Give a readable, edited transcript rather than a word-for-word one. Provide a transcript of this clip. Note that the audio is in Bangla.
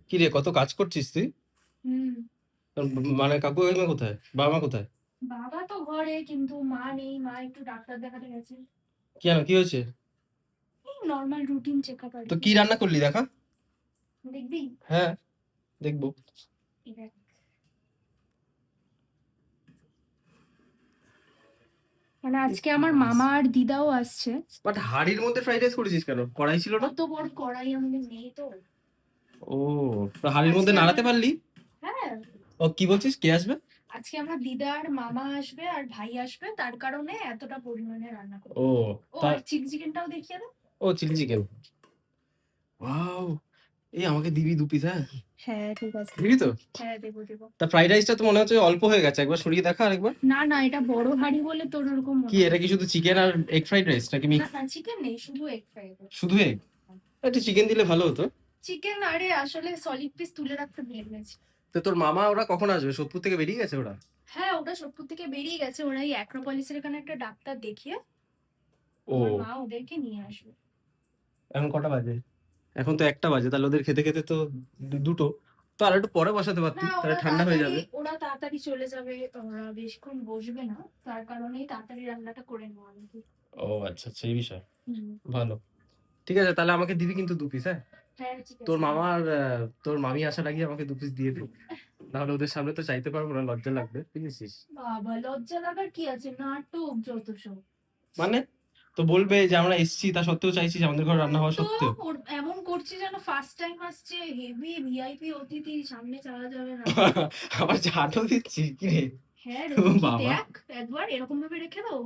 কি রে, কত কাজ করছিস তুই? হুম। তোর মানে কাকু কাকিমা কোথায়, বাবা মা কোথায়? বাবা তো ঘরে, কিন্তু মা নেই, মা একটু ডাক্তার দেখাতে গেছে। কেন, কি হয়েছে? এই নর্মাল রুটিন চেকআপ আর তো কি। কি রান্না করলি দেখা? দেখবি? হ্যাঁ, দেখবো। এই দেখ। মানে আজকে আমার মামা আর দিদাও আসছে। বাট হাড়ির মধ্যে ফ্রাইড রাইস করেছিস কেন, কড়াই ছিল না? অত বড় কড়াই আমাদের নেই তো। ও, তো হাড়ির মধ্যে আজকে নাড়াতে আমার পারলি? হ্যাঁ, ও, কি বলছিস, কে আসবে? আজকে আমার দিদা আর মামা আসবে আর ভাই আসবে, তার কারণে এতটা পরিমাণে রান্না করবো। ও, ও তা আর চিলি চিকেনটাও দেখিয়ে দাও। ও চিলি চিকেন, ওয়াও। এই আমাকে দিবি 2 পিস, হ্যাঁ? হ্যাঁ ঠিক আছে। দিবি তো? হ্যাঁ দেবো দেবো। তা ফ্রাইড রাইসটা তো মনে হচ্ছে অল্প হয়ে গেছে, একবার সরিয়ে দেখা আরেকবার। না না, এটা বড় হাঁড়ি বলে তোর ওরকম কি মনে এটা, কি শুধু চিকেন আর এগ ফ্রাইড রাইস নাকি হয়। না মিক্স? না, চিকেন নেই, শুধু এগ ফ্রাইড রাইস। শুধু এগ? একটু চিকেন দিলে ভালো হতো। চিকেন, আরে আসলে সলিড পিস তুলে রাখতে ভুলে গেছি। তো তোর মামা ওরা কখন আসবে, সোদপুর থেকে বেরিয়ে গেছে ওরা? হ্যাঁ, ওটা সোদপুর থেকে বেরিয়ে গেছে, ওরা এই অ্যাক্রোপলিসের এখানে একটা ডাক্তার দেখিয়ে ও, আমার মা ওদেরকে নিয়ে আসবে। এখন কটা বাজে? এখন তো 1টা বাজে, তাহলে ওদের খেতে খেতে তো 2টো। তো আর একটু পরে বসাতে পারতি, না, তাহলে ঠান্ডা হয়ে যাবে। ওরা তাড়াতাড়ি চলে যাবে, ওরা বেশিক্ষণ বসবে না, তার কারণেই তাড়াতাড়ি রান্নাটা করে নেওয়া আর কি। ও আচ্ছা আচ্ছা, এই বিষয়। হুম। ভালো, ঠিক আছে, তাহলে আমাকে দিবি কিন্তু 2 পিস, হ্যাঁ? হ্যাঁ ঠিক তোর আছে। মামা আর তোর মামি আসার আগে আমাকে 2 পিস দিয়ে দিবি, নাহলে ওদের সামনে তো চাইতে পারবো না, লজ্জা লাগবে, বুঝেছিস? বাবা, লজ্জা লাগার কি আছে, নাটক যত সব। মানে, তো বলবে যে আমরা এসছি তা সত্ত্বেও চাইছি যে আমাদের ঘরে রান্না হওয়া তো সত্ত্বেও। এমন করছে যেন ফার্স্ট টাইম আসছে, হেভি ভিআইপি অতিথি, সামনে চাওয়া যাবে না। আবার ঝাঁটও দিচ্ছি কি রে? হ্যাঁ রে, ও কি বাবা। দেখ, একবার এরকম ভাবে রেখে দাও।